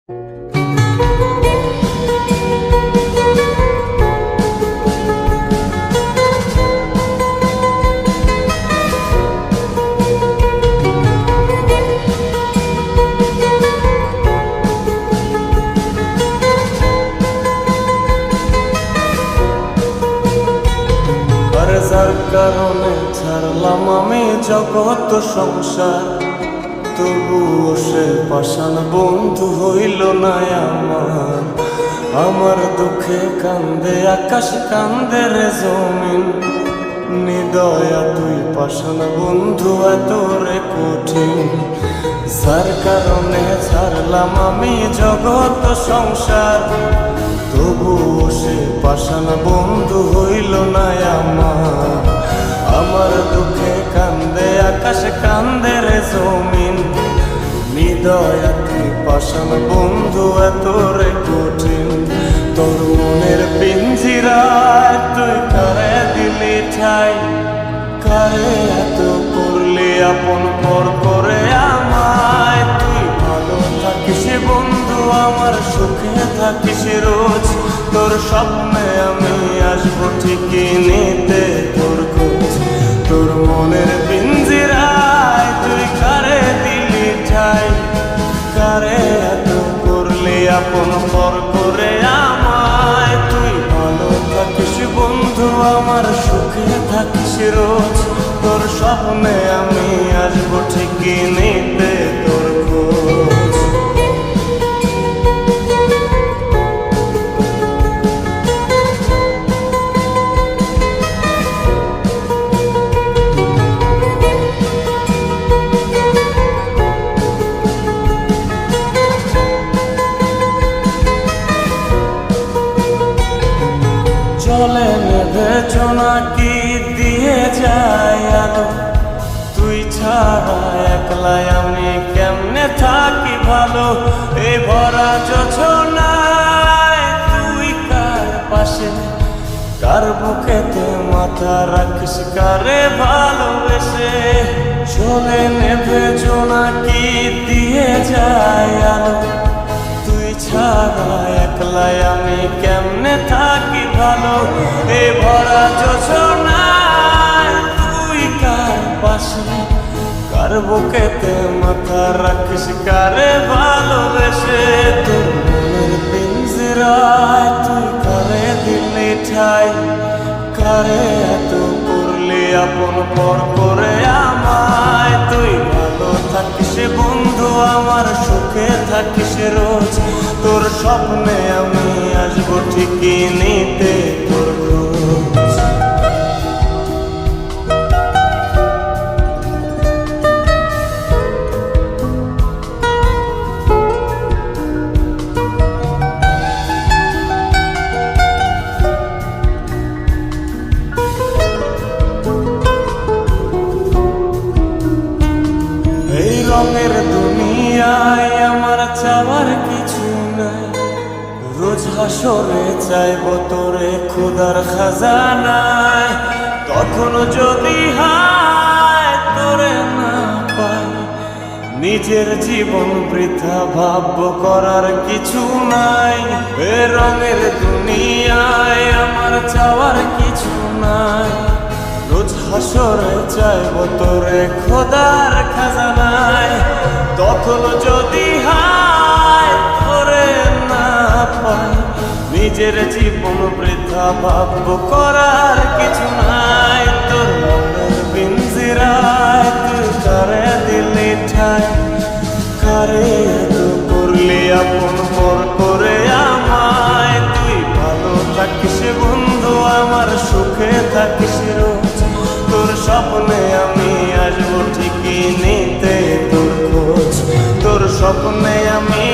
যার কারণে ছাড়লাম আমি জগৎ সংসার, তবুও সে পাষাণ বন্ধু হইল না আমার। আমার দুঃখে কান্দে আকাশ, কান্দে রে জমিন, নিদয়া তুই পাষাণ বন্ধু এত রে কঠিন। যার কারণে ছাড়লাম আমি জগৎ সংসার, তবুও সে পাষাণ বন্ধু হইল না আমার। আমার দুঃখে কান্দে আকাশ, কান্দে রে জমিন, নিদয়া তুই পাষাণ বন্ধু এত রে কঠিন। তোর মনের পিঞ্জিরায় তুই কারে দিলি ঠাই, কারে এত করলি আপন পর করে আমায়। তুই ভালো থাকিস বন্ধু আমার, সুখে থাকিস রোজ, তোর স্বপ্নে আমি আসবো ঠিকই নিতে তোর খোঁজ। তোর মনের পিঞ্জিরায় তুই কারে দিলি ঠাই, কারে এত করলি আপন পর করে আমায়। তুই ভালো থাকিস বন্ধু আমার, সুখে থাকিস রোজ, তোর স্বপ্নে আমি আসবো ঠিকই নিতে তোর খোঁজ। চলে নেবে জোনাকি দিয়ে যায় আলো, তুই ছাড়া একলাই আমি কেমনে থাকি ভালো। এই ভরা যোছনায় তুই কার পাশে, কার বুকেতে মাথা রাখিস, কারে ভালোবেসে। চলে নেবে জোনাকি দিয়ে যায় আলো, তুই ছাড়া একলাই আমি কেমনে থাকি ভালো। এ ভরা যোছনায় তুই কার পাশে, কার বুকেতে মাথা রাখিস, কারে ভালোবেসে। তোর মনের পিঞ্জিরায় তুই কারে দিলি ঠাই, কারে এত করলি আপন পর করে আমায়। তুই ভালো থাকিস বন্ধু আমার, সুখে থাকিস রোজ, তোর স্বপ্নে আমি আসবো ঠিকই নিতে তোর খোঁজ। এই রঙের দুনিয়ায় আমার চাওয়ার কিছু নাই, রোজ হাসরে চাইব তোরে খোদার খাজানায়। তখন যদি হায় তোরে না পাই, নিজের জীবন বৃথা ভাবব করার কিছু নাই। এ রঙের দুনিয়ায় আমার চাওয়ার কিছু নাই, রোজ হাসরে চাইব তোরে খোদার খাজানায়। তখন যদি হায় তোরে না পাই, নিজের জীবন বৃথা ভাবব করার কিছু নাই। তোর মনের পিঞ্জিরায় তুই কারে দিলি ঠাই, কারে এত করলি আপন পর করে আমায়। তুই ভালো থাকিস বন্ধু আমার, সুখে থাকিস রোজ, তোর স্বপ্নে আমি আসবো ঠিকই নিতে তোর খোঁজ। তোর স্বপ্নে আমি